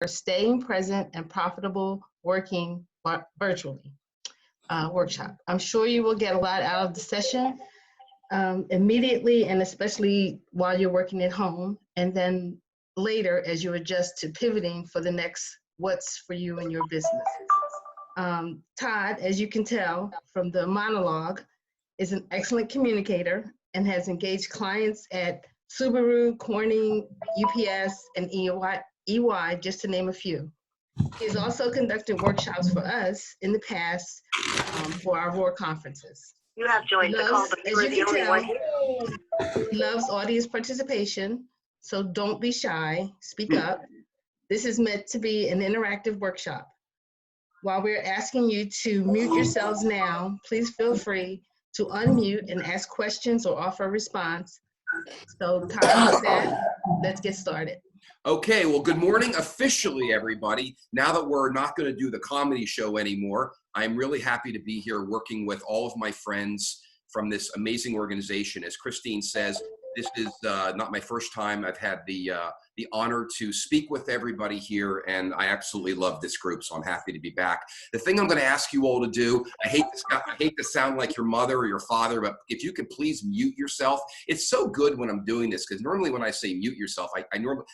Staying Present and Profitable Working Virtually workshop. I'm sure you will get a lot out of the session immediately, and especially while you're working at home, and then later as you adjust to pivoting for the next what's for you and your business. Todd, as you can tell from the monologue, is an excellent communicator and has engaged clients at Subaru, Corning, UPS, and EY, just to name a few. He has also conducted workshops for us in the past for our ROAR conferences. You have joined the call, but you are the only one here. He loves audience participation, so don't be shy, speak up. This is meant to be an interactive workshop. While we're asking you to mute yourselves now, please feel free to unmute and ask questions or offer a response. So Todd, with that, let's get started. Okay, well, good morning officially, everybody. Now that we're not going to do the comedy show anymore, I'm really happy to be here working with all of my friends from this amazing organization. As Christine says, this is not my first time. I've had the honor to speak with everybody here, and I absolutely love this group, so I'm happy to be back. The thing I'm going to ask you all to do, I hate to sound like your mother or your father, but if you could please mute yourself. It's so good when I'm doing this, because normally when I say mute yourself,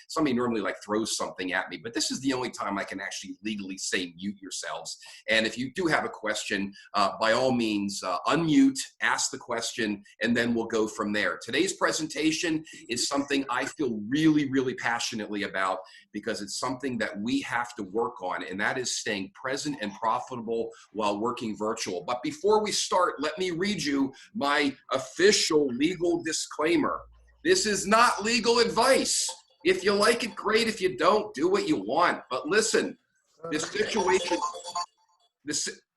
somebody normally like throws something at me, but this is the only time I can actually legally say mute yourselves. And if you do have a question, by all means, unmute, ask the question, and then we'll go from there. Today's presentation is something I feel really, really passionately about, because it's something that we have to work on, and that is staying present and profitable while working virtual. But before we start, let me read you my official legal disclaimer. This is not legal advice. If you like it, great. If you don't, do what you want. But listen, this situation,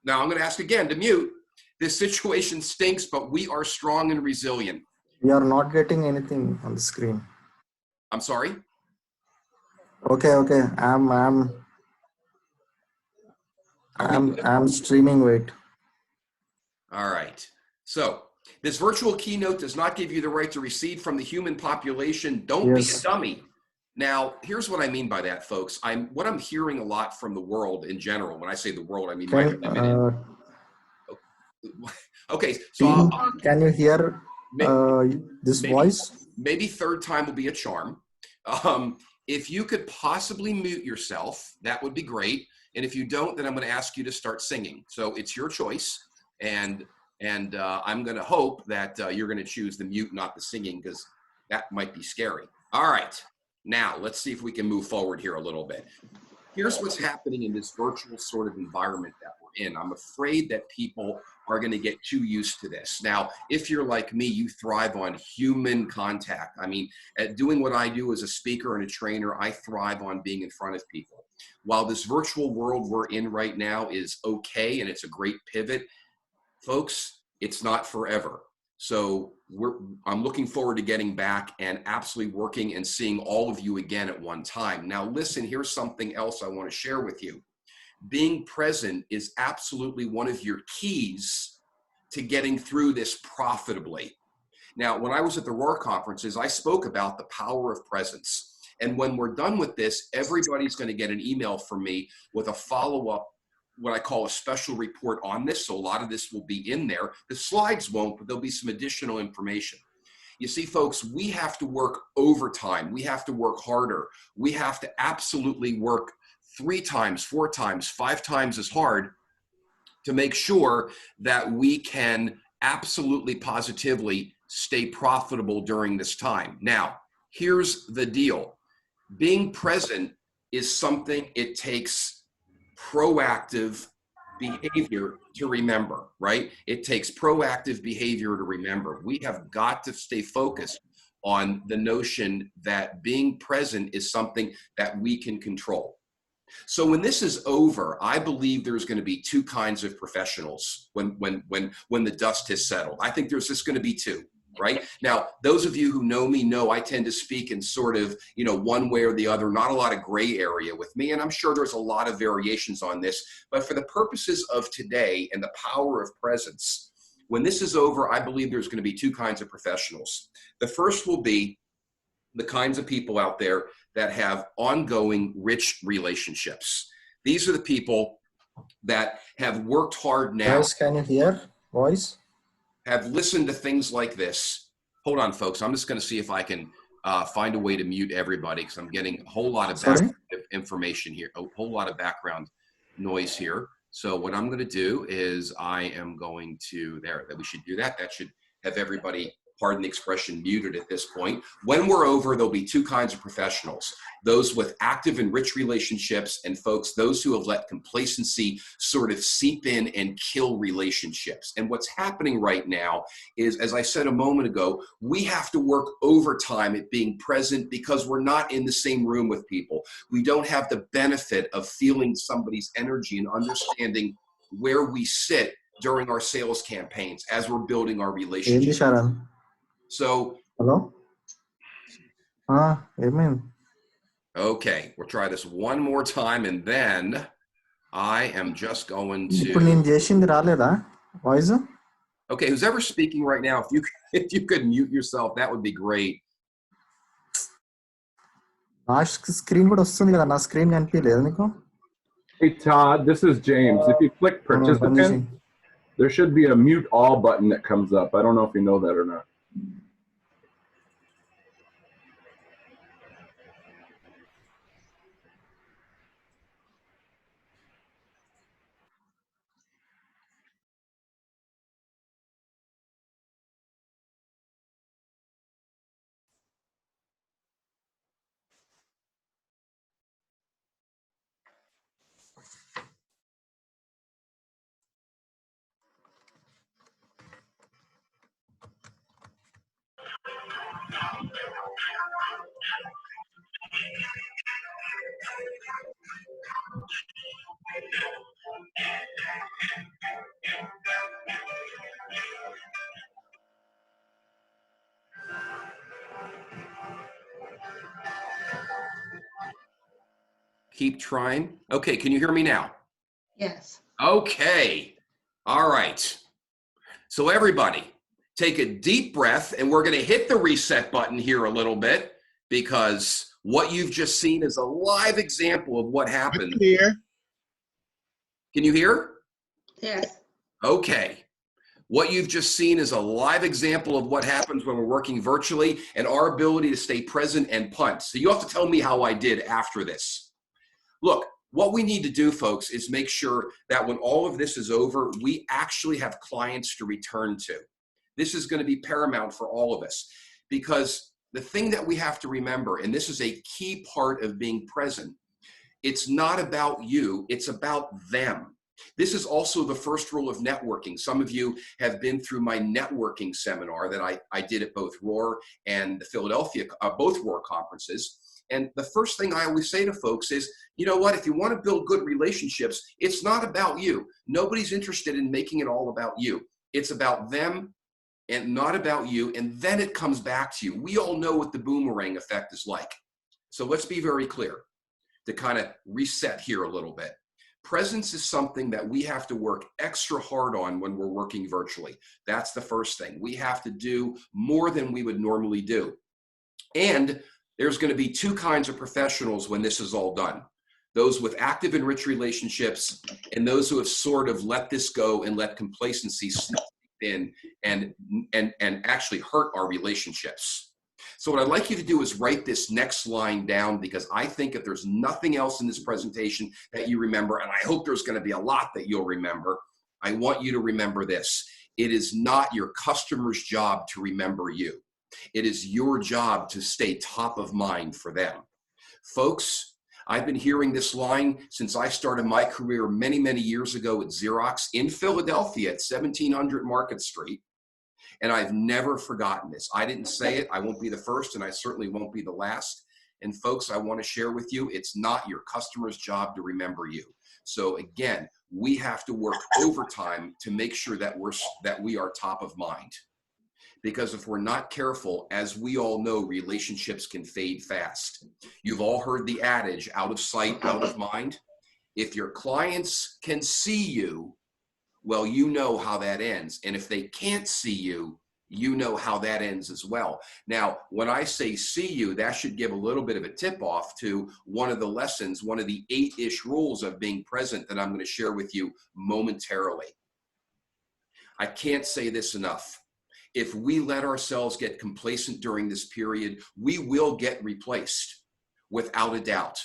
now I'm going to ask again to mute. This situation stinks, but we are strong and resilient. We are not getting anything on the screen. I'm sorry? Okay. I'm streaming. Wait. All right. So this virtual keynote does not give you the right to recede from the human population. Don't be a dummy. Now, here's what I mean by that, folks. What I'm hearing a lot from the world in general. When I say the world, I mean okay. So can you hear this voice? Maybe third time will be a charm. If you could possibly mute yourself, that would be great. And if you don't, then I'm going to ask you to start singing. So it's your choice. And I'm going to hope that you're going to choose the mute, not the singing, because that might be scary. All right. Now, let's see if we can move forward here a little bit. Here's what's happening in this virtual sort of environment that we're in. I'm afraid that people are going to get too used to this. Now, if you're like me, you thrive on human contact. I mean, at doing what I do as a speaker and a trainer, I thrive on being in front of people. While this virtual world we're in right now is okay, and it's a great pivot, folks, it's not forever. So I'm looking forward to getting back and absolutely working and seeing all of you again at one time. Now, listen, here's something else I want to share with you. Being present is absolutely one of your keys to getting through this profitably. Now, when I was at the ROAR conferences, I spoke about the power of presence. And when we're done with this, everybody's going to get an email from me with a follow-up, what I call a special report on this. So a lot of this will be in there. The slides won't, but there'll be some additional information. You see, folks, we have to work overtime. We have to work harder. We have to absolutely work 3 times, 4 times, 5 times as hard to make sure that we can absolutely positively stay profitable during this time. Now, here's the deal. Being present is something it takes proactive behavior to remember, right? It takes proactive behavior to remember. We have got to stay focused on the notion that being present is something that we can control. So when this is over, I believe there's going to be 2 kinds of professionals when the dust has settled. I think there's just going to be 2. Right? Now, those of you who know me know I tend to speak in sort of, one way or the other, not a lot of gray area with me. And I'm sure there's a lot of variations on this. But for the purposes of today and the power of presence, when this is over, I believe there's going to be 2 kinds of professionals. The first will be the kinds of people out there that have ongoing rich relationships. These are the people that have worked hard now. Voice, can you hear? Voice? Have listened to things like this. Hold on, folks. I'm just going to see if I can find a way to mute everybody because I'm getting a whole lot of background information here, a whole lot of background noise here. So what I'm going to do is I am going to, that we should do that. That should have everybody, pardon the expression, muted at this point. When we're over, there'll be two kinds of professionals: those with active and rich relationships, and folks, those who have let complacency sort of seep in and kill relationships. And what's happening right now is, as I said a moment ago, we have to work overtime at being present because we're not in the same room with people. We don't have the benefit of feeling somebody's energy and understanding where we sit during our sales campaigns as we're building our relationship. So, hello? Amen. Okay, we'll try this one more time, and then I am just going to. Voice? Okay, who's ever speaking right now, if you could mute yourself, that would be great. Screen Hey Todd, this is James. If you click participant, there should be a mute all button that comes up. I don't know if you know that or not. Keep trying. Okay, can you hear me now? Yes. Okay, all right. So everybody, take a deep breath, and we're going to hit the reset button here a little bit, because what you've just seen is a live example of what happened. Here. Can you hear? Yes. Okay. What you've just seen is a live example of what happens when we're working virtually and our ability to stay present and punt. So you have to tell me how I did after this. Look, what we need to do, folks, is make sure that when all of this is over, we actually have clients to return to. This is going to be paramount for all of us, because the thing that we have to remember, and this is a key part of being present, it's not about you, it's about them. This is also the first rule of networking. Some of you have been through my networking seminar that I did at both Roar and the Philadelphia, both Roar conferences. And the first thing I always say to folks is, you know what, if you want to build good relationships, it's not about you. Nobody's interested in making it all about you. It's about them and not about you. And then it comes back to you. We all know what the boomerang effect is like. So let's be very clear to kind of reset here a little bit. Presence is something that we have to work extra hard on when we're working virtually. That's the first thing. We have to do more than we would normally do. And there's going to be two kinds of professionals when this is all done: those with active and rich relationships, and those who have sort of let this go and let complacency slip in and actually hurt our relationships. So what I'd like you to do is write this next line down, because I think if there's nothing else in this presentation that you remember, and I hope there's going to be a lot that you'll remember, I want you to remember this. It is not your customer's job to remember you. It is your job to stay top of mind for them. Folks, I've been hearing this line since I started my career many, many years ago at Xerox in Philadelphia at 1700 Market Street. And I've never forgotten this. I didn't say it. I won't be the first, and I certainly won't be the last. And folks, I want to share with you, it's not your customer's job to remember you. So again, we have to work overtime to make sure that we are top of mind. Because if we're not careful, as we all know, relationships can fade fast. You've all heard the adage, out of sight, out of mind. If your clients can see you, well, you know how that ends. And if they can't see you, you know how that ends as well. Now, when I say see you, that should give a little bit of a tip off to one of the lessons, one of the 8-ish rules of being present that I'm going to share with you momentarily. I can't say this enough. If we let ourselves get complacent during this period, we will get replaced without a doubt.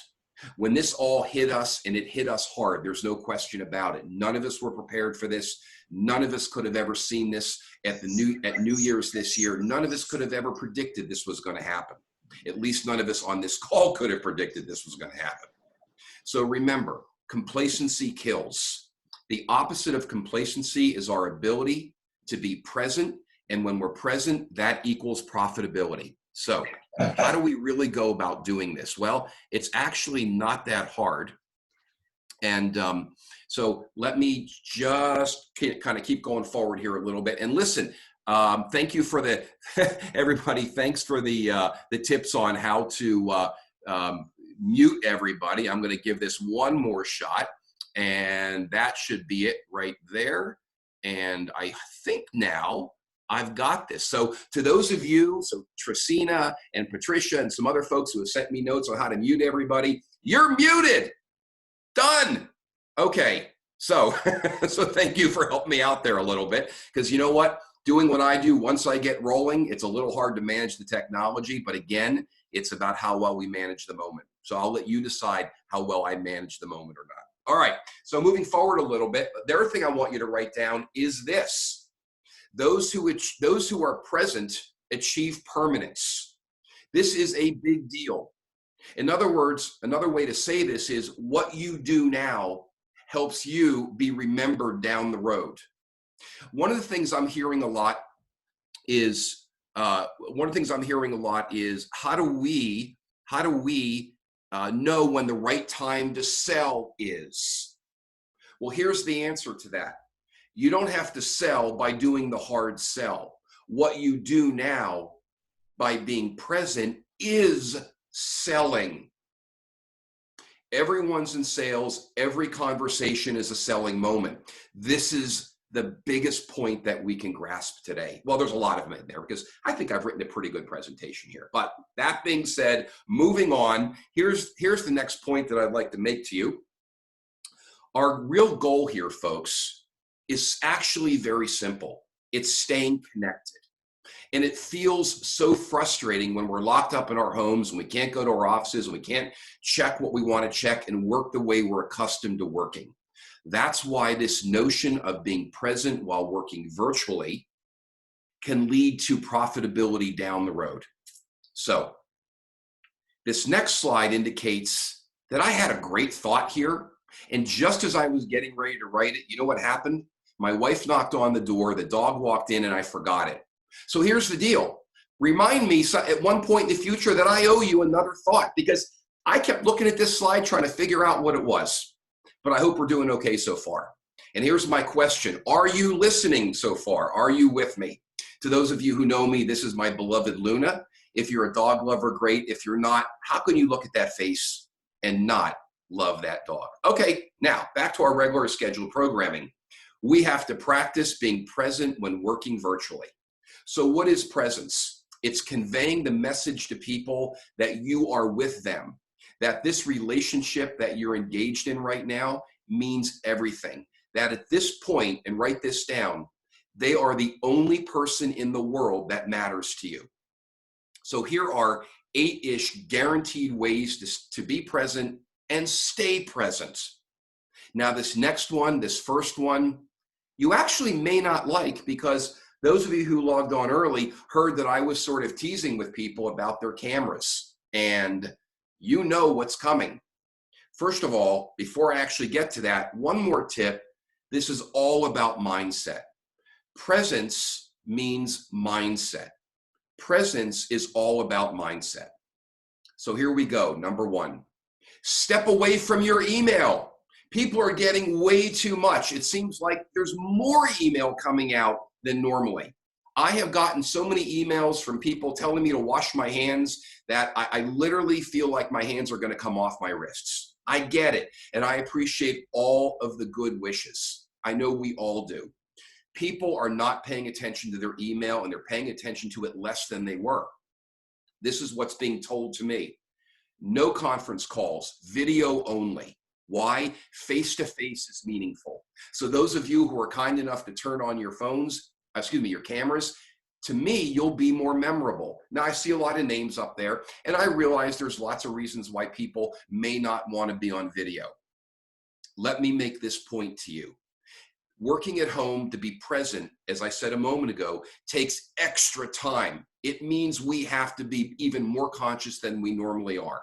When this all hit us, and it hit us hard, there's no question about it. None of us were prepared for this. None of us could have ever seen this at New Year's this year. None of us could have ever predicted this was going to happen. At least none of us on this call could have predicted this was going to happen. So remember, complacency kills. The opposite of complacency is our ability to be present. And when we're present, that equals profitability. So how do we really go about doing this? Well, it's actually not that hard. And so let me just kind of keep going forward here a little bit. And listen, thank you for the, everybody, thanks for the tips on how to mute everybody. I'm going to give this one more shot, and that should be it right there. And I think now I've got this. So to those of you, so Tracina and Patricia and some other folks who have sent me notes on how to mute everybody, you're muted. Done. Okay. So, so thank you for helping me out there a little bit, because you know what? Doing what I do, once I get rolling, it's a little hard to manage the technology, but again, it's about how well we manage the moment. So I'll let you decide how well I manage the moment or not. All right. So moving forward a little bit, the other thing I want you to write down is this. Those who are present achieve permanence. This is a big deal. In other words, another way to say this is what you do now helps you be remembered down the road. One of the things I'm hearing a lot is how do we know when the right time to sell is? Well, here's the answer to that. You don't have to sell by doing the hard sell. What you do now by being present is selling. Everyone's in sales. Every conversation is a selling moment. This is the biggest point that we can grasp today. Well, there's a lot of them in there because I think I've written a pretty good presentation here. But that being said, moving on, here's the next point that I'd like to make to you. Our real goal here, folks, is actually very simple. It's staying connected. And it feels so frustrating when we're locked up in our homes and we can't go to our offices and we can't check what we want to check and work the way we're accustomed to working. That's why this notion of being present while working virtually can lead to profitability down the road. So this next slide indicates that I had a great thought here. And just as I was getting ready to write it, you know what happened? My wife knocked on the door, the dog walked in, and I forgot it. So here's the deal. Remind me at one point in the future that I owe you another thought, because I kept looking at this slide trying to figure out what it was. But I hope we're doing okay so far. And here's my question. Are you listening so far? Are you with me? To those of you who know me, this is my beloved Luna. If you're a dog lover, great. If you're not, how can you look at that face and not love that dog? Okay, now back to our regular scheduled programming. We have to practice being present when working virtually. So what is presence? It's conveying the message to people that you are with them, that this relationship that you're engaged in right now means everything. That at this point, and write this down, they are the only person in the world that matters to you. So here are 8-ish guaranteed ways to be present and stay present. Now this next one, this first one, you actually may not like, because those of you who logged on early heard that I was sort of teasing with people about their cameras, and you know what's coming. First of all, before I actually get to that, one more tip. This is all about mindset. Presence means mindset. Presence is all about mindset. So here we go. Number one, step away from your email. People are getting way too much. It seems like there's more email coming out than normally. I have gotten so many emails from people telling me to wash my hands that I literally feel like my hands are going to come off my wrists. I get it, and I appreciate all of the good wishes. I know we all do. People are not paying attention to their email, and they're paying attention to it less than they were. This is what's being told to me. No conference calls, video only. Why? Face-to-face is meaningful. So those of you who are kind enough to turn on your phones, your cameras, to me, you'll be more memorable. Now, I see a lot of names up there, and I realize there's lots of reasons why people may not want to be on video. Let me make this point to you. Working at home to be present, as I said a moment ago, takes extra time. It means we have to be even more conscious than we normally are.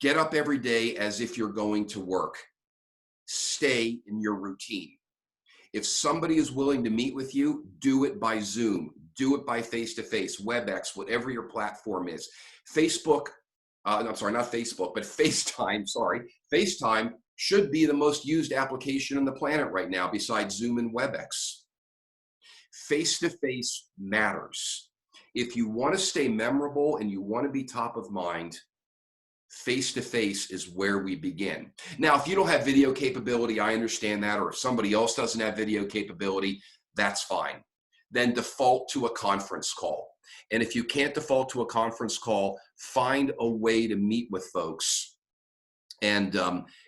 Get up every day as if you're going to work. Stay in your routine. If somebody is willing to meet with you, do it by Zoom, do it by face-to-face, WebEx, whatever your platform is. Facebook, I'm sorry, not Facebook, but FaceTime, FaceTime should be the most used application on the planet right now besides Zoom and WebEx. Face-to-face matters. If you want to stay memorable and you want to be top of mind, face-to-face is where we begin. Now, if you don't have video capability, I understand that, or if somebody else doesn't have video capability, that's fine. Then default to a conference call. And if you can't default to a conference call, find a way to meet with folks and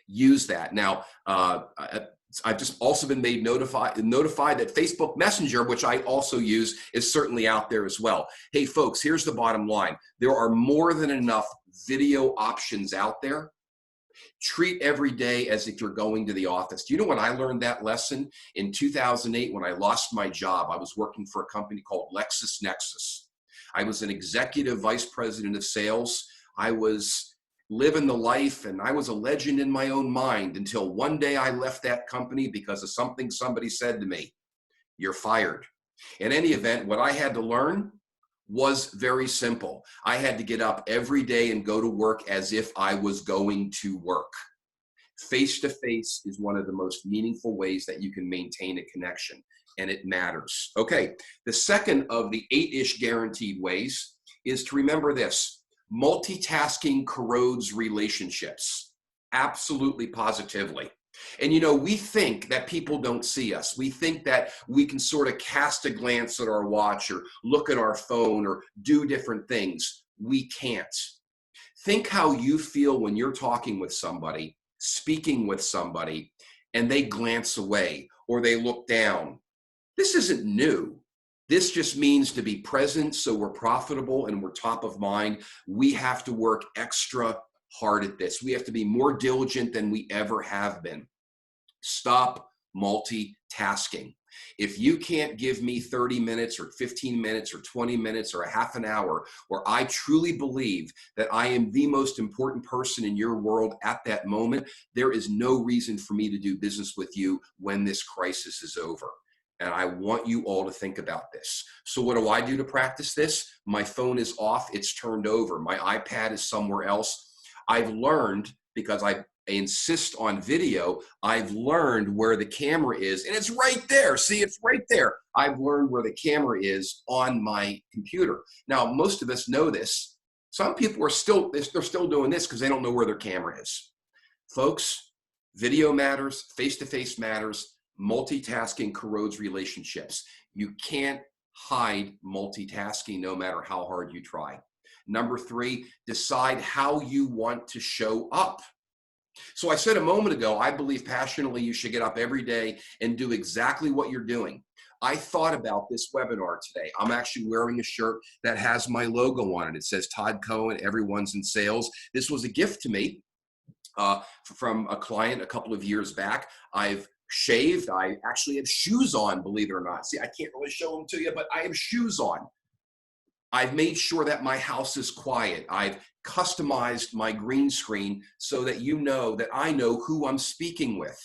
use that. Now, I've just also been made notified that Facebook Messenger, which I also use, is certainly out there as well. Hey, folks, here's the bottom line. There are more than enough video options out there. Treat every day as if you're going to the office. Do you know when I learned that lesson? In 2008, when I lost my job, I was working for a company called LexisNexis. I was an executive vice president of sales. I was living the life, and I was a legend in my own mind until one day I left that company because of something somebody said to me. You're fired. In any event, what I had to learn was very simple. I had to get up every day and go to work as if I was going to work. Face-to-face is one of the most meaningful ways that you can maintain a connection, and it matters. Okay, the second of the 8-ish guaranteed ways is to remember this. Multitasking corrodes relationships, absolutely positively. And you know, we think that people don't see us. We think that we can sort of cast a glance at our watch or look at our phone or do different things. We can't. Think how you feel when you're talking with somebody, speaking with somebody, and they glance away or they look down. This isn't new. This just means to be present so we're profitable and we're top of mind. We have to work extra hard at this. We have to be more diligent than we ever have been. Stop multitasking. If you can't give me 30 minutes or 15 minutes or 20 minutes or a half an hour where I truly believe that I am the most important person in your world at that moment, there is no reason for me to do business with you when this crisis is over. And I want you all to think about this. So what do I do to practice this? My phone is off, it's turned over. My iPad is somewhere else. I've learned, because I insist on video, I've learned where the camera is, and it's right there. See, it's right there. I've learned where the camera is on my computer. Now, most of us know this. Some people are still doing this because they don't know where their camera is. Folks, video matters, face-to-face matters. Multitasking corrodes relationships. You can't hide multitasking no matter how hard you try. Number 3, decide how you want to show up. So I said a moment ago, I believe passionately you should get up every day and do exactly what you're doing. I thought about this webinar today. I'm actually wearing a shirt that has my logo on it. It says Todd Cohen, Everyone's in Sales. This was a gift to me from a client a couple of years back. I've shaved. I actually have shoes on, believe it or not. See, I can't really show them to you, but I have shoes on. I've made sure that my house is quiet. I've customized my green screen so that you know that I know who I'm speaking with.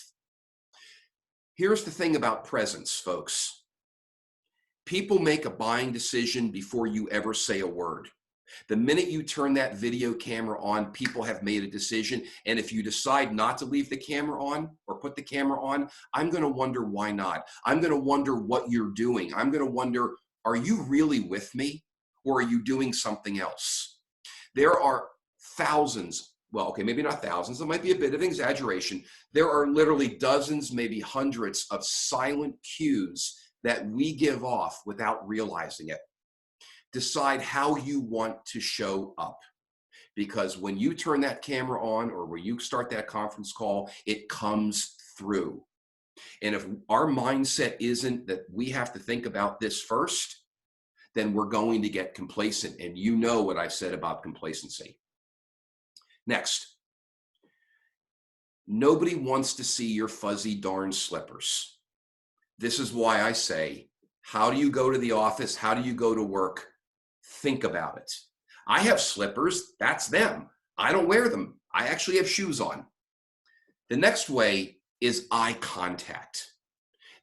Here's the thing about presence, folks. People make a buying decision before you ever say a word. The minute you turn that video camera on, people have made a decision. And if you decide not to leave the camera on or put the camera on, I'm going to wonder why not. I'm going to wonder what you're doing. I'm going to wonder, are you really with me or are you doing something else? There are thousands well, okay, maybe not thousands, there might be a bit of exaggeration. There are literally dozens, maybe hundreds of silent cues that we give off without realizing it. Decide how you want to show up. Because when you turn that camera on or when you start that conference call, it comes through. And if our mindset isn't that we have to think about this first, then we're going to get complacent. And you know what I've said about complacency. Next, nobody wants to see your fuzzy darn slippers. This is why I say, how do you go to the office? How do you go to work? Think about it. I have slippers, that's them. I don't wear them. I actually have shoes on. The next way is eye contact.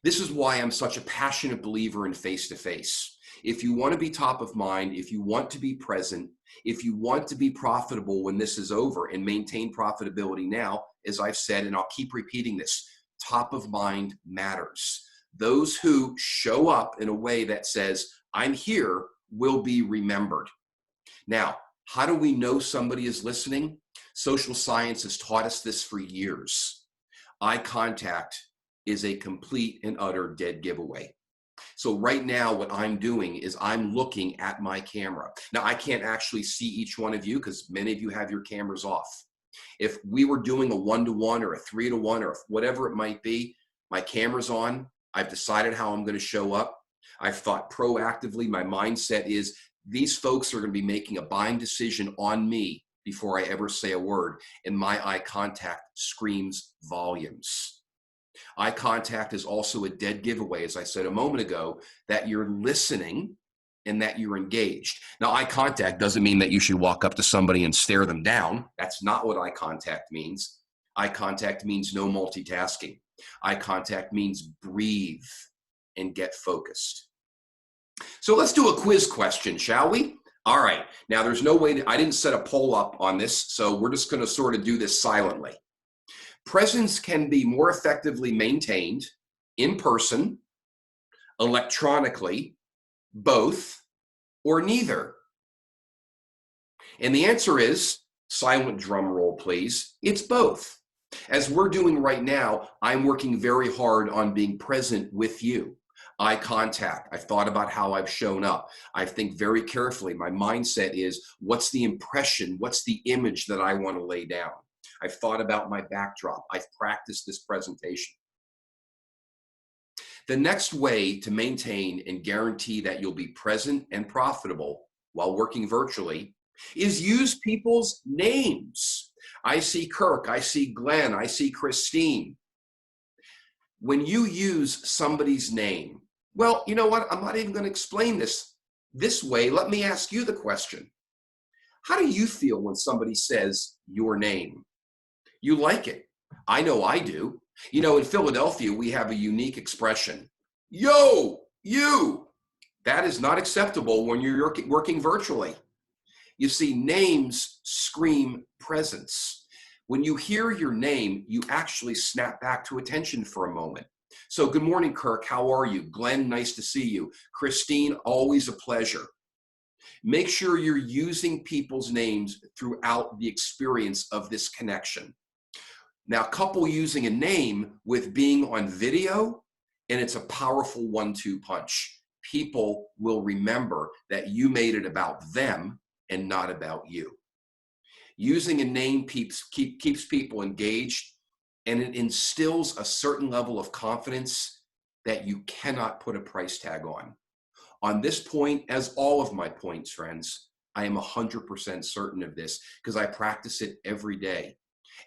This is why I'm such a passionate believer in face-to-face. If you want to be top of mind, if you want to be present, if you want to be profitable when this is over and maintain profitability now, as I've said, and I'll keep repeating this, top of mind matters. Those who show up in a way that says, I'm here, will be remembered. Now, how do we know somebody is listening? Social science has taught us this for years. Eye contact is a complete and utter dead giveaway. So right now, what I'm doing is I'm looking at my camera. Now, I can't actually see each one of you because many of you have your cameras off. If we were doing a 1-to-1 or a 3-to-1 or whatever it might be, my camera's on. I've decided how I'm going to show up. I've thought proactively. My mindset is these folks are going to be making a buying decision on me before I ever say a word. And my eye contact screams volumes. Eye contact is also a dead giveaway, as I said a moment ago, that you're listening and that you're engaged. Now, eye contact doesn't mean that you should walk up to somebody and stare them down. That's not what eye contact means. Eye contact means no multitasking. Eye contact means breathe and get focused. So let's do a quiz question, shall we? All right. Now, there's no way I didn't set a poll up on this, so we're just going to sort of do this silently. Presence can be more effectively maintained in person, electronically, both, or neither. And the answer is, silent drum roll, please, it's both. As we're doing right now, I'm working very hard on being present with you. Eye contact. I've thought about how I've shown up. I think very carefully. My mindset is, what's the impression? What's the image that I want to lay down? I've thought about my backdrop. I've practiced this presentation. The next way to maintain and guarantee that you'll be present and profitable while working virtually is use people's names. I see Kirk, I see Glenn, I see Christine. When you use somebody's name, well, you know what? I'm not even going to explain this way. Let me ask you the question. How do you feel when somebody says your name? You like it. I know I do. You know, in Philadelphia, we have a unique expression. Yo, you. That is not acceptable when you're working virtually. You see, names scream presence. When you hear your name, you actually snap back to attention for a moment. So good morning, Kirk. How are you? Glenn, nice to see you. Christine, always a pleasure. Make sure you're using people's names throughout the experience of this connection. Now, couple using a name with being on video, and it's a powerful 1-2 punch. People will remember that you made it about them and not about you. Using a name keeps people engaged, and it instills a certain level of confidence that you cannot put a price tag on. On this point, as all of my points, friends, I am 100% certain of this because I practice it every day.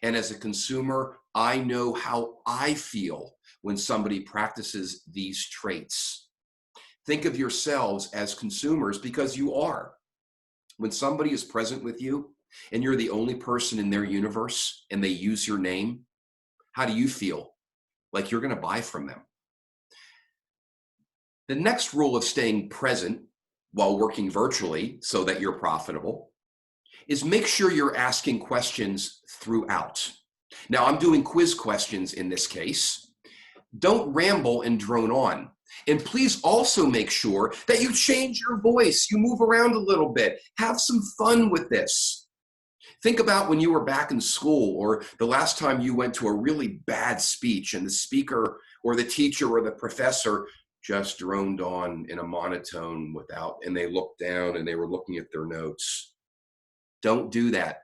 And as a consumer, I know how I feel when somebody practices these traits. Think of yourselves as consumers because you are. When somebody is present with you and you're the only person in their universe and they use your name, how do you feel? Like you're going to buy from them. The next rule of staying present while working virtually so that you're profitable is make sure you're asking questions throughout. Now, I'm doing quiz questions in this case. Don't ramble and drone on. And please also make sure that you change your voice. You move around a little bit. Have some fun with this. Think about when you were back in school, or the last time you went to a really bad speech and the speaker or the teacher or the professor just droned on in a monotone and they looked down and they were looking at their notes. Don't do that.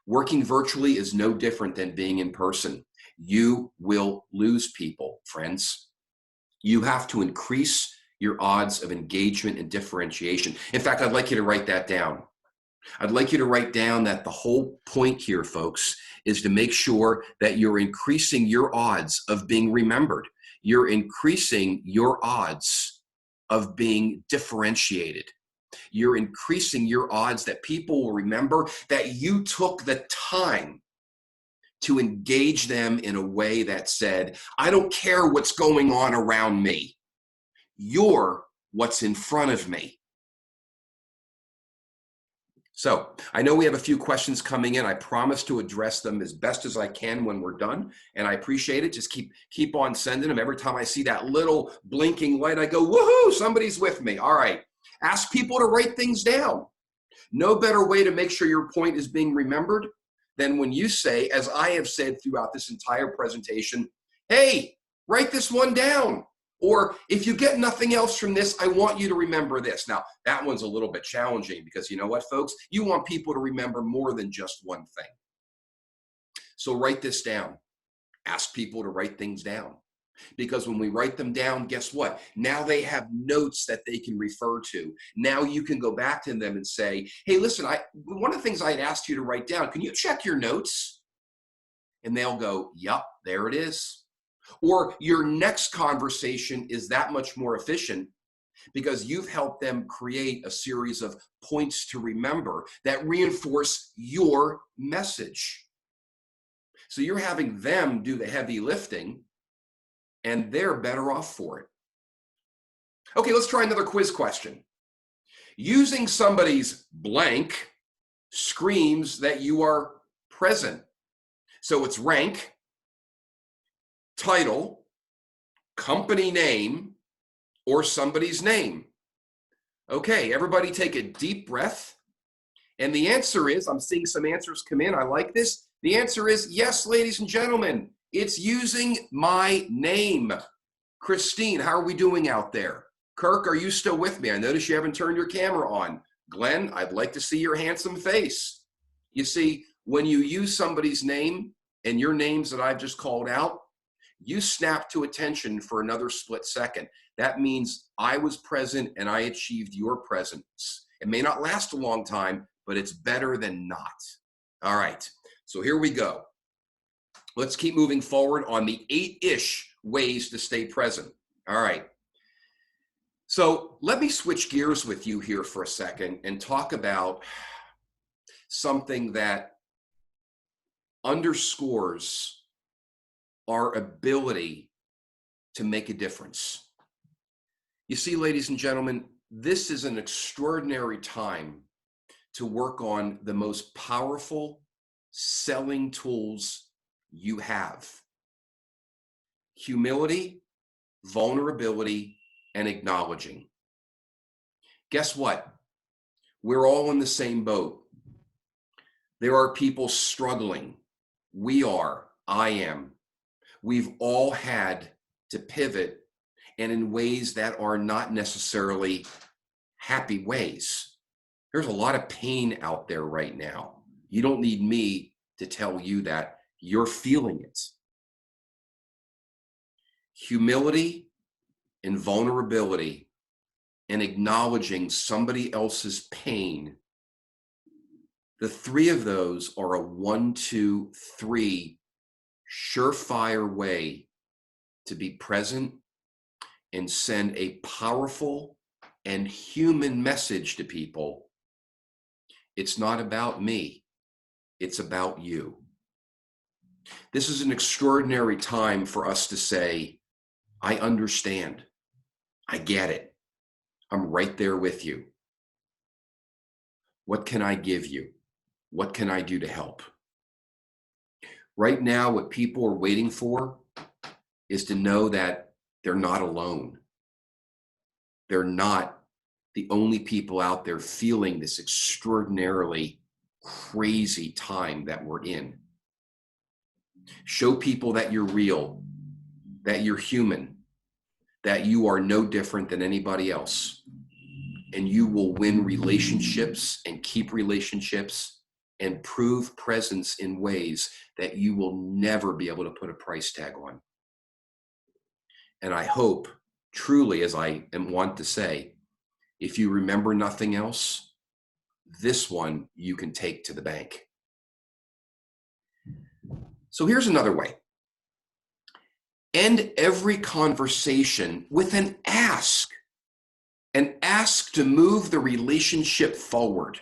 Working virtually is no different than being in person. You will lose people, friends. You have to increase your odds of engagement and differentiation. In fact, I'd like you to write that down. I'd like you to write down that the whole point here, folks, is to make sure that you're increasing your odds of being remembered. You're increasing your odds of being differentiated. You're increasing your odds that people will remember that you took the time to engage them in a way that said, I don't care what's going on around me. You're what's in front of me. So I know we have a few questions coming in. I promise to address them as best as I can when we're done, and I appreciate it. Just keep on sending them. Every time I see that little blinking light, I go, woohoo, somebody's with me. All right. Ask people to write things down. No better way to make sure your point is being remembered than when you say, as I have said throughout this entire presentation, hey, write this one down. Or if you get nothing else from this, I want you to remember this. Now, that one's a little bit challenging because you know what, folks? You want people to remember more than just one thing. So write this down. Ask people to write things down. Because when we write them down, guess what? Now they have notes that they can refer to. Now you can go back to them and say, hey, listen, one of the things I had asked you to write down, can you check your notes? And they'll go, yep, there it is. Or your next conversation is that much more efficient because you've helped them create a series of points to remember that reinforce your message. So you're having them do the heavy lifting, and they're better off for it. Okay, let's try another quiz question. Using somebody's blank screams that you are present. So it's rank, title, company name, or somebody's name. Okay, everybody take a deep breath. And the answer is, I'm seeing some answers come in. I like this. The answer is yes, ladies and gentlemen. It's using my name. Christine, how are we doing out there? Kirk, are you still with me? I notice you haven't turned your camera on. Glenn, I'd like to see your handsome face. You see, when you use somebody's name and your names that I've just called out, you snap to attention for another split second. That means I was present and I achieved your presence. It may not last a long time, but it's better than not. All right, so here we go. Let's keep moving forward on the 8-ish ways to stay present. All right. So let me switch gears with you here for a second and talk about something that underscores our ability to make a difference. You see, ladies and gentlemen, this is an extraordinary time to work on the most powerful selling tools you have: humility, vulnerability, and acknowledging. Guess what? We're all in the same boat. There are people struggling. We are. I am. We've all had to pivot, and in ways that are not necessarily happy ways. There's a lot of pain out there right now. You don't need me to tell you that. You're feeling it. Humility and vulnerability and acknowledging somebody else's pain. The three of those are a 1, 2, 3 surefire way to be present and send a powerful and human message to people. It's not about me. It's about you. This is an extraordinary time for us to say, I understand. I get it. I'm right there with you. What can I give you? What can I do to help? Right now, what people are waiting for is to know that they're not alone. They're not the only people out there feeling this extraordinarily crazy time that we're in. Show people that you're real, that you're human, that you are no different than anybody else. And you will win relationships and keep relationships and prove presence in ways that you will never be able to put a price tag on. And I hope, truly, as I want to say, if you remember nothing else, this one you can take to the bank. So here's another way. End every conversation with an ask. An ask to move the relationship forward.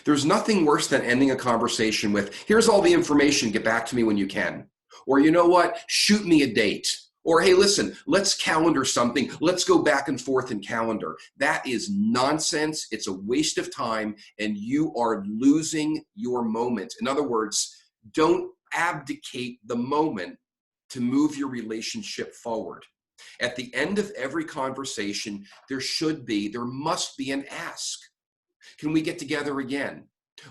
There's nothing worse than ending a conversation with, here's all the information, get back to me when you can. Or you know what, shoot me a date. Or hey, listen, let's calendar something. Let's go back and forth in calendar. That is nonsense. It's a waste of time and you are losing your moment. In other words, don't abdicate the moment to move your relationship forward. At the end of every conversation, there must be an ask. Can we get together again?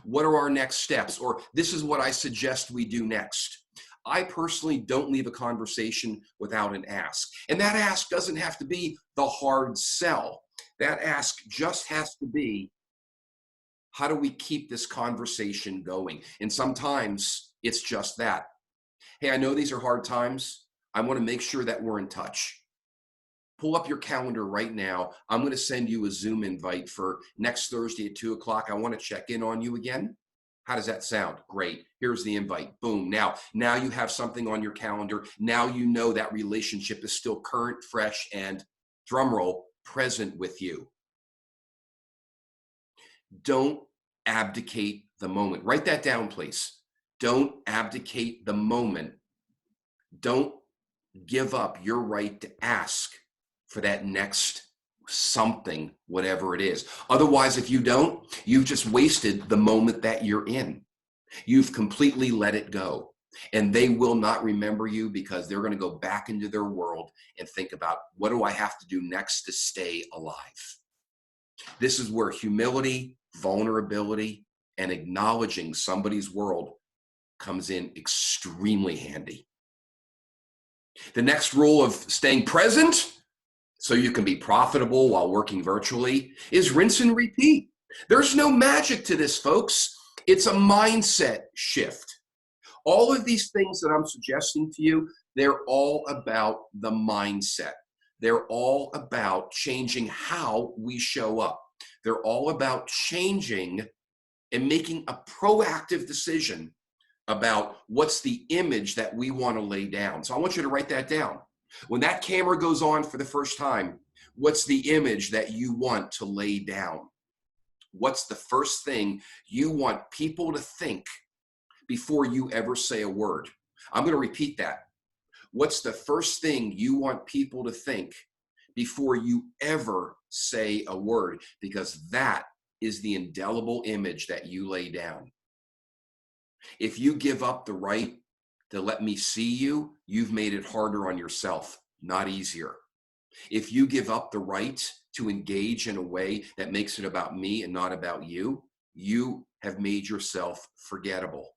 What are our next steps? Or this is what I suggest we do next. I personally don't leave a conversation without an ask. And that ask doesn't have to be the hard sell. That ask just has to be, how do we keep this conversation going? And sometimes it's just that. Hey, I know these are hard times. I want to make sure that we're in touch. Pull up your calendar right now. I'm going to send you a Zoom invite for next Thursday at 2 o'clock. I want to check in on you again. How does that sound? Great. Here's the invite. Boom. Now you have something on your calendar. Now you know that relationship is still current, fresh, and drumroll, present with you. Don't abdicate the moment. Write that down, please. Don't abdicate the moment. Don't give up your right to ask for that next something, whatever it is. Otherwise, if you don't, you've just wasted the moment that you're in. You've completely let it go. And they will not remember you because they're going to go back into their world and think about, what do I have to do next to stay alive? This is where humility, vulnerability, and acknowledging somebody's world comes in extremely handy. The next rule of staying present, so you can be profitable while working virtually, is rinse and repeat. There's no magic to this, folks. It's a mindset shift. All of these things that I'm suggesting to you, they're all about the mindset. They're all about changing how we show up. They're all about changing and making a proactive decision about what's the image that we want to lay down. So I want you to write that down. When that camera goes on for the first time, what's the image that you want to lay down? What's the first thing you want people to think before you ever say a word? I'm going to repeat that. What's the first thing you want people to think before you ever say a word? Because that is the indelible image that you lay down. If you give up the right to let me see you, you've made it harder on yourself, not easier. If you give up the right to engage in a way that makes it about me and not about you, you have made yourself forgettable.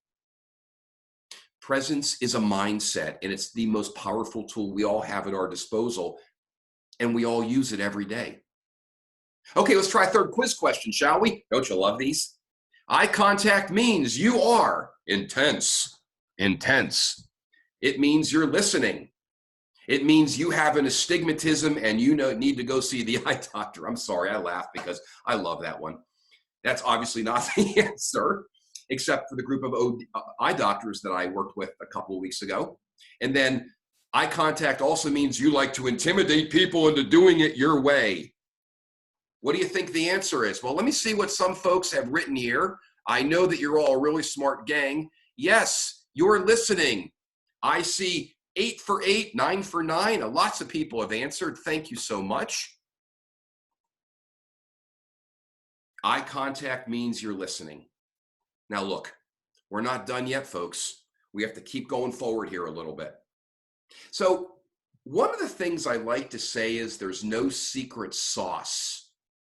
Presence is a mindset, and it's the most powerful tool we all have at our disposal, and we all use it every day. Okay, let's try a third quiz question, shall we? Don't you love these? Eye contact means you are intense. Intense. It means you're listening. It means you have an astigmatism and you need to go see the eye doctor. I'm sorry, I laugh because I love that one. That's obviously not the answer, except for the group of eye doctors that I worked with a couple of weeks ago. And then eye contact also means you like to intimidate people into doing it your way. What do you think the answer is? Well, let me see what some folks have written here. I know that you're all a really smart gang. Yes, you're listening. I see 8 for 8, 9 for 9. Lots of people have answered. Thank you so much. Eye contact means you're listening. Now look, we're not done yet, folks. We have to keep going forward here a little bit. So one of the things I like to say is there's no secret sauce.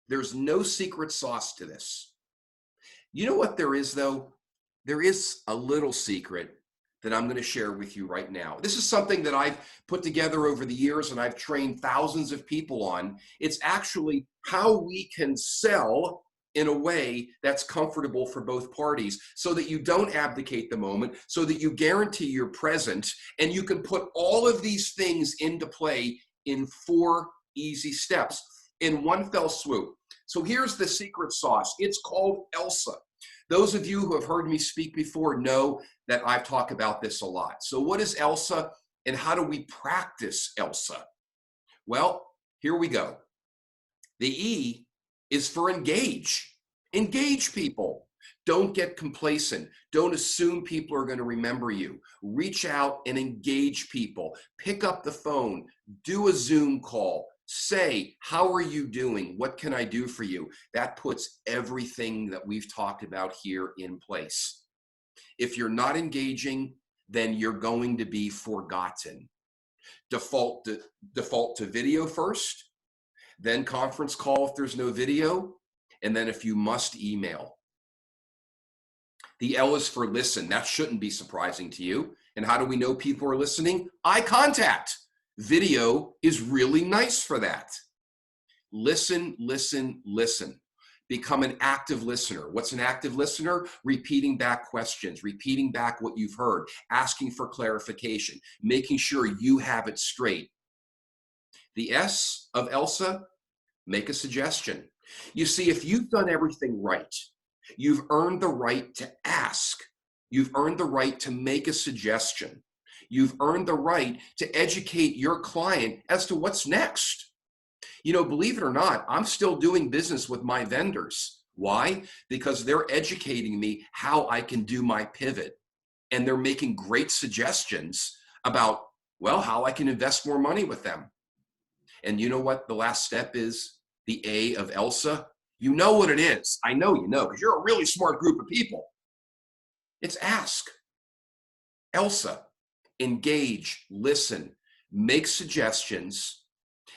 There's no secret sauce to this. You know what there is, though? There is a little secret that I'm going to share with you right now. This is something that I've put together over the years and I've trained thousands of people on. It's actually how we can sell in a way that's comfortable for both parties so that you don't abdicate the moment, so that you guarantee you're present, and you can put all of these things into play in 4 easy steps in one fell swoop. So here's the secret sauce. It's called ELSA. Those of you who have heard me speak before know that I've talked about this a lot. So what is ELSA and how do we practice ELSA? Well, here we go. The E is for engage. Engage people. Don't get complacent. Don't assume people are going to remember you. Reach out and engage people. Pick up the phone. Do a Zoom call. Say, how are you doing? What can I do for you? That puts everything that we've talked about here in place. If you're not engaging, then you're going to be forgotten. Default to video first, then conference call if there's no video, and then if you must, email. The L is for listen. That shouldn't be surprising to you. And how do we know people are listening? Eye contact. Video is really nice for that. Listen, listen, listen. Become an active listener. What's an active listener? Repeating back questions, repeating back what you've heard, asking for clarification, making sure you have it straight. The S of ELSA, make a suggestion. You see, if you've done everything right, you've earned the right to ask. You've earned the right to make a suggestion. You've earned the right to educate your client as to what's next. You know, believe it or not, I'm still doing business with my vendors. Why? Because they're educating me how I can do my pivot. And they're making great suggestions about, well, how I can invest more money with them. And you know what the last step is? The A of ELSA. You know what it is. I know you know, because you're a really smart group of people. It's ask. ELSA. Engage, listen, make suggestions.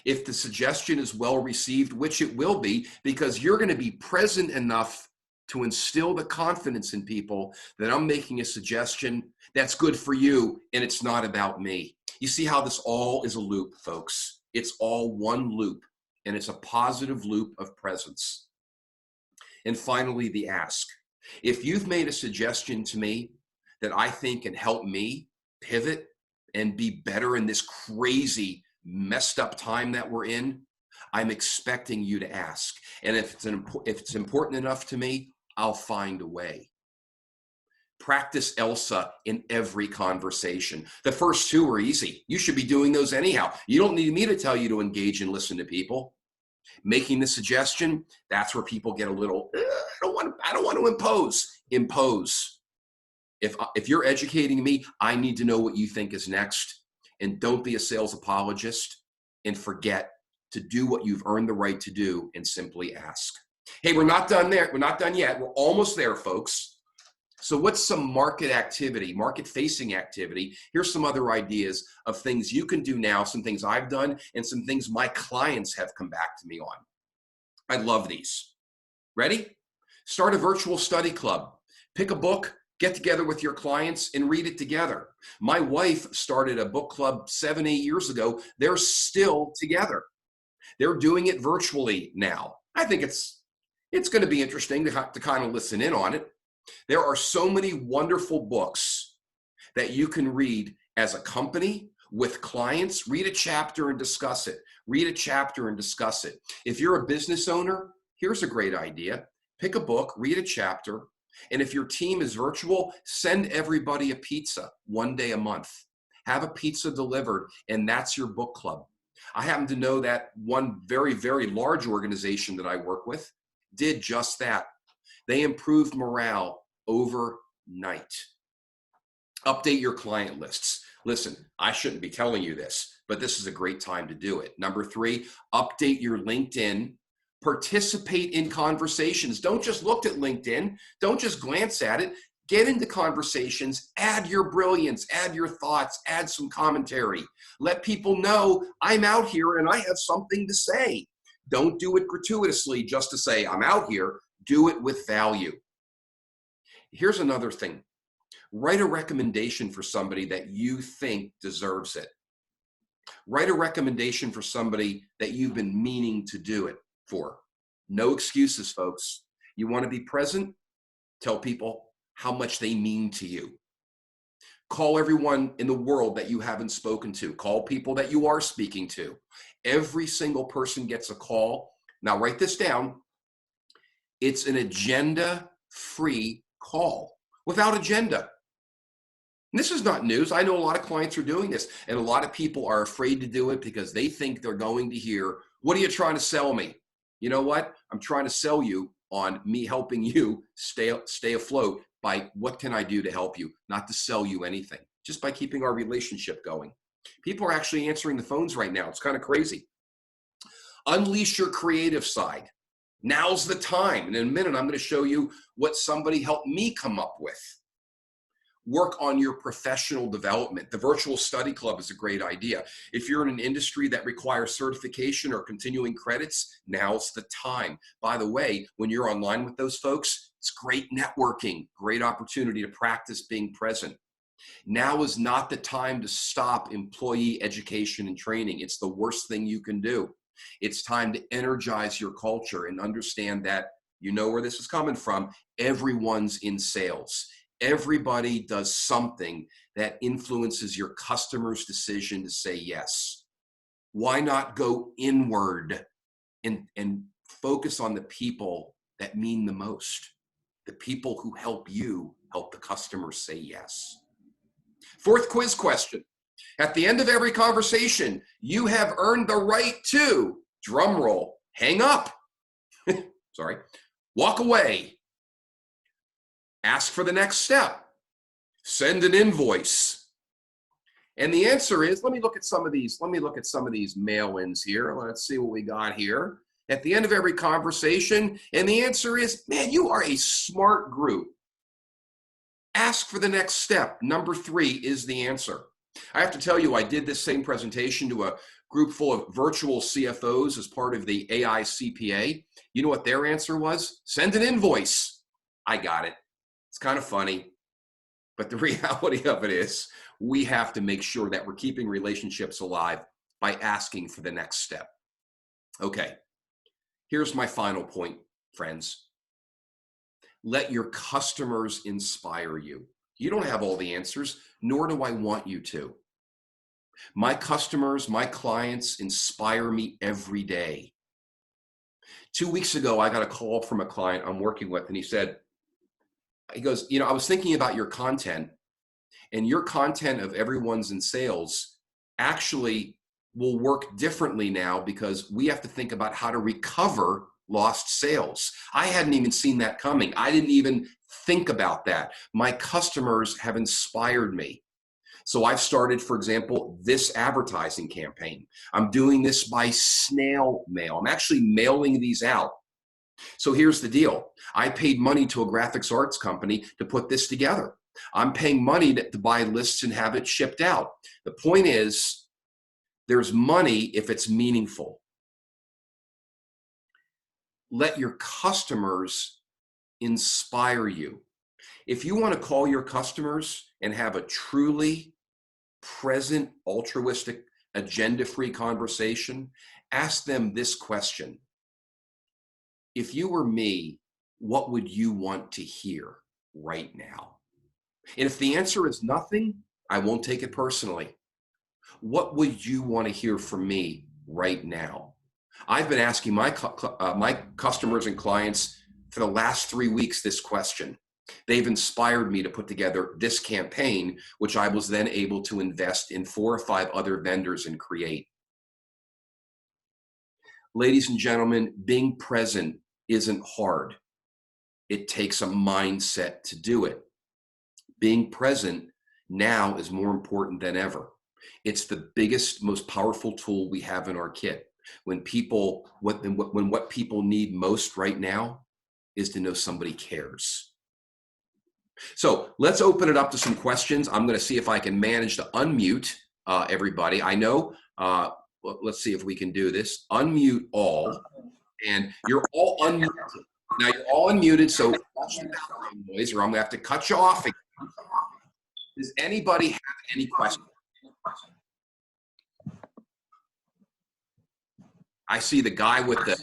If the suggestion is well received, which it will be, because you're going to be present enough to instill the confidence in people that I'm making a suggestion that's good for you and it's not about me. You see how this all is a loop, folks. It's all one loop, and it's a positive loop of presence. And finally, the ask. If you've made a suggestion to me that I think can help me pivot and be better in this crazy, messed up time that we're in, I'm expecting you to ask. And if it's important enough to me, I'll find a way. Practice ELSA in every conversation. The first 2 are easy. You should be doing those anyhow. You don't need me to tell you to engage and listen to people. Making the suggestion, that's where people get a little, I don't want to impose. Impose. If you're educating me, I need to know what you think is next. And don't be a sales apologist and forget to do what you've earned the right to do and simply ask. Hey, we're not done there. We're not done yet. We're almost there, folks. So what's some market activity, market-facing activity? Here's some other ideas of things you can do now, some things I've done, and some things my clients have come back to me on. I love these. Ready? Start a virtual study club. Pick a book. Get together with your clients and read it together. My wife started a book club 7, 8 years ago. They're still together. They're doing it virtually now. I think it's going to be interesting to kind of listen in on it. There are so many wonderful books that you can read as a company with clients. Read a chapter and discuss it. Read a chapter and discuss it. If you're a business owner, here's a great idea. Pick a book, read a chapter. And if your team is virtual, send everybody a pizza 1 day a month. Have a pizza delivered, and that's your book club. I happen to know that one very, very large organization that I work with did just that. They improved morale overnight. Update your client lists. Listen, I shouldn't be telling you this, but this is a great time to do it. Number 3, update your LinkedIn. Participate in conversations. Don't just look at LinkedIn. Don't just glance at it. Get into conversations. Add your brilliance. Add your thoughts. Add some commentary. Let people know I'm out here and I have something to say. Don't do it gratuitously just to say I'm out here. Do it with value. Here's another thing. Write a recommendation for somebody that you think deserves it. Write a recommendation for somebody that you've been meaning to do it for. No excuses, folks. You want to be present? Tell people how much they mean to you. Call everyone in the world that you haven't spoken to. Call people that you are speaking to. Every single person gets a call. Now write this down. It's an agenda-free call, without agenda. And this is not news. I know a lot of clients are doing this, and a lot of people are afraid to do it because they think they're going to hear, what are you trying to sell me? You know what? I'm trying to sell you on me helping you stay afloat by what can I do to help you, not to sell you anything, just by keeping our relationship going. People are actually answering the phones right now. It's kind of crazy. Unleash your creative side. Now's the time. And in a minute, I'm going to show you what somebody helped me come up with. Work on your professional development. The virtual study club is a great idea. If you're in an industry that requires certification or continuing credits, now's the time. By the way, when you're online with those folks, it's great networking, great opportunity to practice being present. Now is not the time to stop employee education and training. It's the worst thing you can do. It's time to energize your culture and understand that, you know where this is coming from, everyone's in sales. Everybody does something that influences your customer's decision to say yes. Why not go inward and focus on the people that mean the most? The people who help you help the customer say yes. Fourth quiz question. At the end of every conversation, you have earned the right to, drum roll, hang up, sorry, walk away, ask for the next step, send an invoice. And the answer is, let me look at some of these mail-ins here. Let's see what we got here. At the end of every conversation, and the answer is, man, you are a smart group. Ask for the next step. Number 3 is the answer. I have to tell you, I did this same presentation to a group full of virtual CFOs as part of the AI CPA. You know what their answer was? Send an invoice. I got it. It's kind of funny, but the reality of it is we have to make sure that we're keeping relationships alive by asking for the next step. Okay, here's my final point, friends. Let your customers inspire you. You don't have all the answers, nor do I want you to. My customers, my clients inspire me every day. 2 weeks ago, I got a call from a client I'm working with, and he goes, you know, I was thinking about your content, and your content of everyone's in sales actually will work differently now because we have to think about how to recover lost sales. I hadn't even seen that coming. I didn't even think about that. My customers have inspired me. So I've started, for example, this advertising campaign. I'm doing this by snail mail. I'm actually mailing these out. So here's the deal. I paid money to a graphics arts company to put this together. I'm paying money to buy lists and have it shipped out. The point is, there's money if it's meaningful. Let your customers inspire you. If you want to call your customers and have a truly present, altruistic, agenda-free conversation, ask them this question. If you were me, what would you want to hear right now? And if the answer is nothing, I won't take it personally. What would you want to hear from me right now? I've been asking my customers and clients for the last 3 weeks this question. They've inspired me to put together this campaign, which I was then able to invest in 4 or 5 other vendors and create. Ladies and gentlemen, being present isn't hard. It takes a mindset to do it. Being present now is more important than ever. It's the biggest, most powerful tool we have in our kit. When what people need most right now is to know somebody cares. So let's open it up to some questions. I'm going to see if I can manage to unmute everybody. I know, let's see if we can do this. Unmute all, and you're all unmuted. Now you're all unmuted, so watch the background noise, or I'm gonna have to cut you off again. Does anybody have any questions? I see the guy with the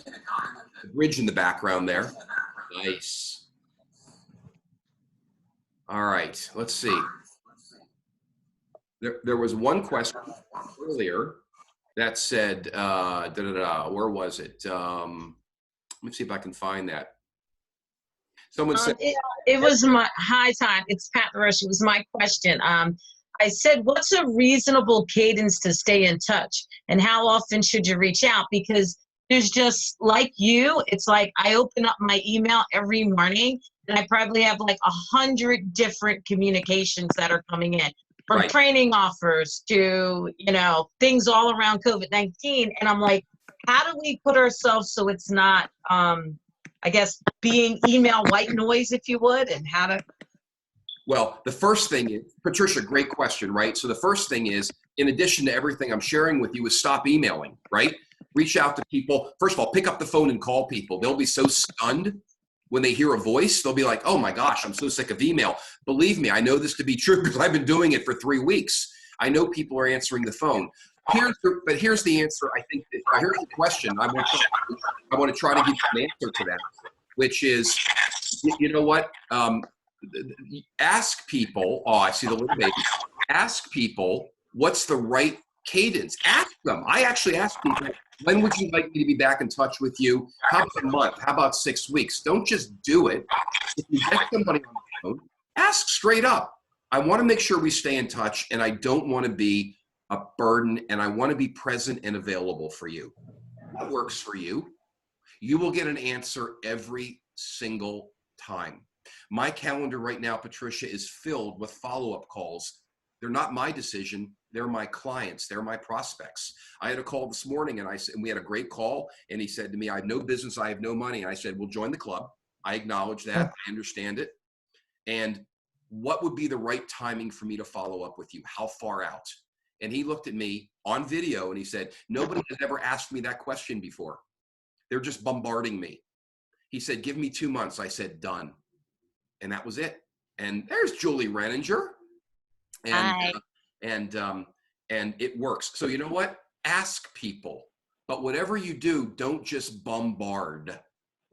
bridge in the background there. Nice. All right, let's see. There was one question earlier that said, where was it? Let me see if I can find that. Someone said, It was my, hi Todd, it's Pat Rush. It was my question. I said, what's a reasonable cadence to stay in touch, and how often should you reach out? Because there's just, like you, it's like I open up my email every morning and I probably have like 100 different communications that are coming in, from Right. training offers to, you know, things all around COVID-19. And I'm like, how do we put ourselves so it's not, I guess, being email white noise, if you would, and how to. well, the first thing is, Patricia, great question, right? So the first thing is, in addition to everything I'm sharing with you, is stop emailing, right? Reach out to people. First of all, pick up the phone and call people. They'll be so stunned when they hear a voice. They'll be like, oh my gosh, I'm so sick of email. Believe me, I know this to be true because I've been doing it for 3 weeks. I know people are answering the phone. But here's the answer. I think that, here's the question. I want to try to give you an answer to that, which is, you know what? Ask people. Oh, I see the little baby. Ask people what's the right cadence. Ask them. I actually ask people, when would you like me to be back in touch with you? How about a month? How about 6 weeks? Don't just do it. If you get somebody on the phone, ask straight up. I want to make sure we stay in touch, and I don't want to be a burden, and I want to be present and available for you. That works for you. You will get an answer every single time. My calendar right now, Patricia, is filled with follow-up calls. They're not my decision. They're my clients. They're my prospects. I had a call this morning, and we had a great call, and he said to me, I have no business. I have no money. And I said, well, join the club. I acknowledge that. I understand it. And what would be the right timing for me to follow up with you? How far out? And he looked at me on video and he said, nobody has ever asked me that question before. They're just bombarding me. He said, give me 2 months. I said, done. And that was it. And there's Julie Renninger. Hi. And it works. So you know what? Ask people. But whatever you do, don't just bombard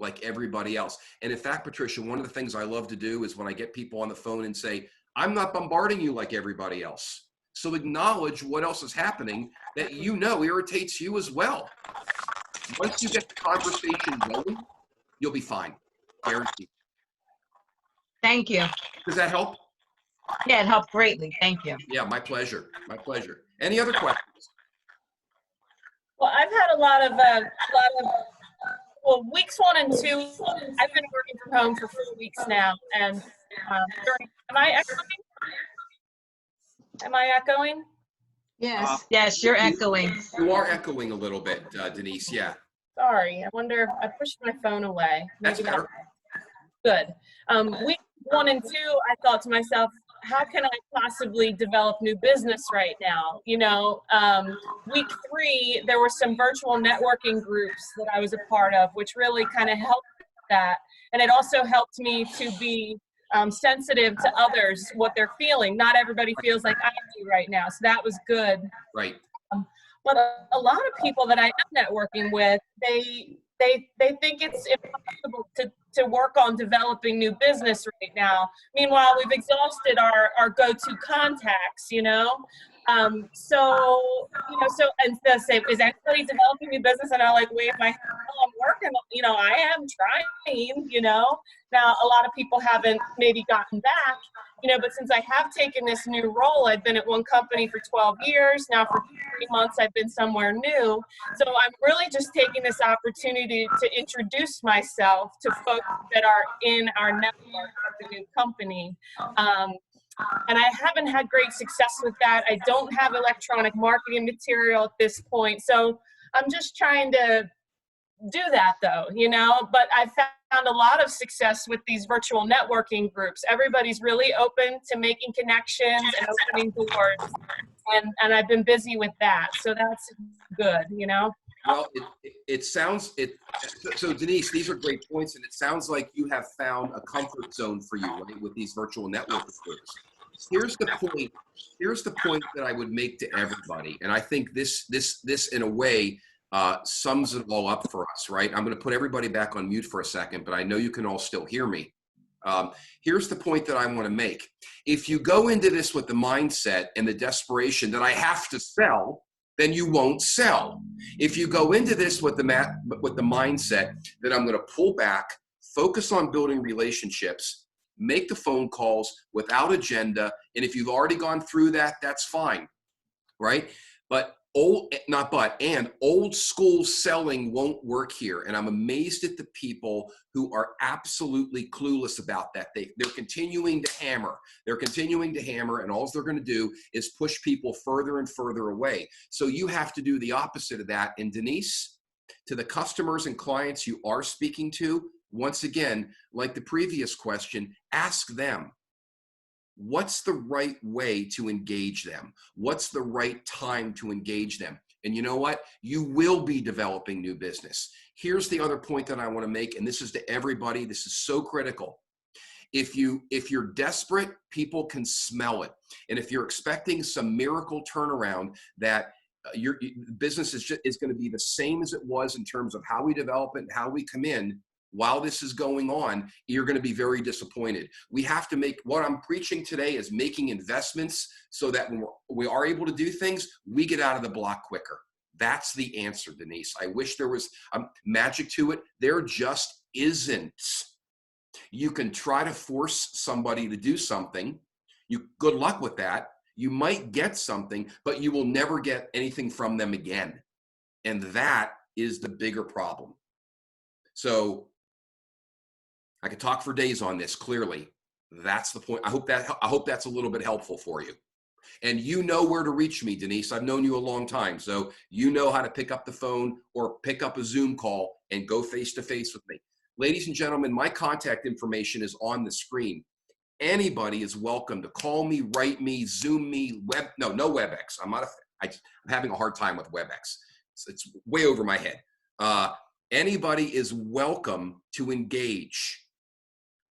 like everybody else. And in fact, Patricia, one of the things I love to do is when I get people on the phone and say, I'm not bombarding you like everybody else. So acknowledge what else is happening that you know irritates you as well. Once you get the conversation going, you'll be fine. Guaranteed. Thank you. Does that help? Yeah, it helped greatly. Thank you. Yeah, my pleasure. My pleasure. Any other questions? Well, I've had a lot of weeks 1 and 2, I've been working from home for 4 weeks now, and am I echoing? Am I echoing? Yes. Yes, you're echoing. You are echoing a little bit, Denise. Yeah. Sorry, I wonder if I pushed my phone away. That's Maybe better. Good. Week 1 and 2, I thought to myself, how can I possibly develop new business right now? You know, week 3, there were some virtual networking groups that I was a part of, which really kind of helped that. And it also helped me to be sensitive to others, what they're feeling. Not everybody feels like I do right now. So that was good. Right. But a lot of people that I am networking with, they think it's impossible to work on developing new business right now. Meanwhile, we've exhausted our go-to contacts, you know? And they'll say, is anybody developing new business? And I like wave my hand, oh, I'm working, you know, I am trying, you know? Now, a lot of people haven't maybe gotten back, you know, but since I have taken this new role, I've been at one company for 12 years. Now for 3 months, I've been somewhere new. So I'm really just taking this opportunity to introduce myself to folks that are in our network of the new company. And I haven't had great success with that. I don't have electronic marketing material at this point. So I'm just trying to do that though, you know, but I found a lot of success with these virtual networking groups. Everybody's really open to making connections and opening doors. And I've been busy with that. So that's good, you know. Well, it sounds, so Denise, these are great points, and it sounds like you have found a comfort zone for you, right, with these virtual network tools. Here's the point that I would make to everybody, and I think this in a way sums it all up for us, right? I'm going to put everybody back on mute for a second, but I know you can all still hear me. Here's the point that I want to make. If you go into this with the mindset and the desperation that I have to sell, then you won't sell. If you go into this with the mindset that I'm going to pull back, focus on building relationships, make the phone calls without agenda, and if you've already gone through that, that's fine, right? But old school selling won't work here. And I'm amazed at the people who are absolutely clueless about that. They're continuing to hammer. They're continuing to hammer, and all they're going to do is push people further and further away. So you have to do the opposite of that. And Denise, to the customers and clients you are speaking to, once again, like the previous question, ask them. What's the right way to engage them? What's the right time to engage them? And you know what? You will be developing new business. Here's the other point that I want to make, and this is to everybody. This is so critical. If you're desperate, people can smell it. And if you're expecting some miracle turnaround that your business is going to be the same as it was in terms of how we develop it and how we come in, while this is going on, you're going to be very disappointed. We have to make, what I'm preaching today is making investments so that when we are able to do things, we get out of the block quicker. That's the answer, Denise. I wish there was magic to it. There just isn't. You can try to force somebody to do something. Good luck with that. You might get something, but you will never get anything from them again. And that is the bigger problem. So I could talk for days on this, clearly. That's the point. I hope that's a little bit helpful for you. And you know where to reach me, Denise. I've known you a long time. So you know how to pick up the phone or pick up a Zoom call and go face-to-face with me. Ladies and gentlemen, my contact information is on the screen. Anybody is welcome to call me, write me, Zoom me, no WebEx. I'm having a hard time with WebEx. It's way over my head. Anybody is welcome to engage.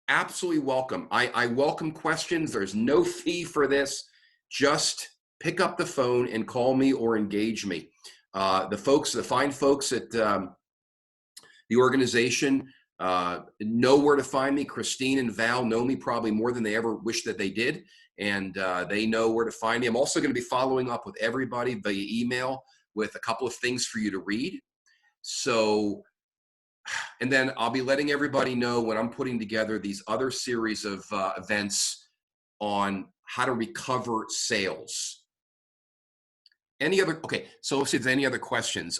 Absolutely welcome. I welcome questions. There's no fee for this. Just pick up the phone and call me or engage me. The fine folks at the organization know where to find me. Christine and Val know me probably more than they ever wish that they did. And they know where to find me. I'm also going to be following up with everybody via email with a couple of things for you to read. So, and then I'll be letting everybody know when I'm putting together these other series of events on how to recover sales. Okay, so let's see if there's any other questions.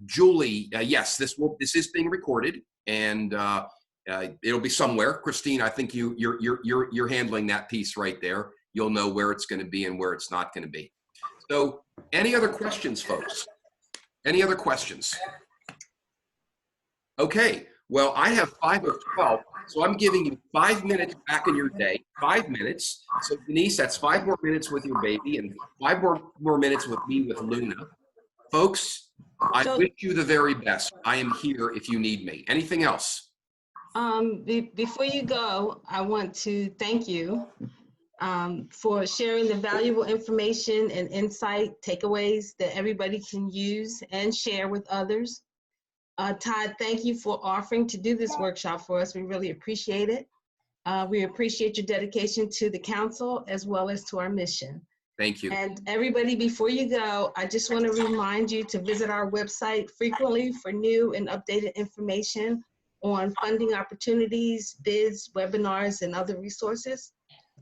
Julie, yes, this is being recorded, and it'll be somewhere. Christine, I think you're handling that piece right there. You'll know where it's going to be and where it's not going to be. So, any other questions, folks? Any other questions? Okay, well, I have 5 of 12, so I'm giving you 5 minutes back in your day, 5 minutes. So Denise, that's 5 more minutes with your baby and 5 more minutes with me with Luna. Folks, I wish you the very best. I am here if you need me. Anything else? Before you go, I want to thank you for sharing the valuable information and insight takeaways that everybody can use and share with others. Todd, thank you for offering to do this workshop for us. We really appreciate it. We appreciate your dedication to the council as well as to our mission. Thank you. And everybody, before you go, I just want to remind you to visit our website frequently for new and updated information on funding opportunities, bids, webinars, and other resources.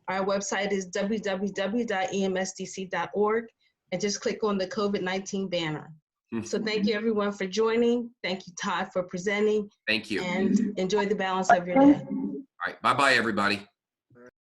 Our website is www.emsdc.org, and just click on the COVID-19 banner. So thank you everyone for joining. Thank you, Todd, for presenting. Thank you. And enjoy the balance of your day. All right, bye-bye everybody.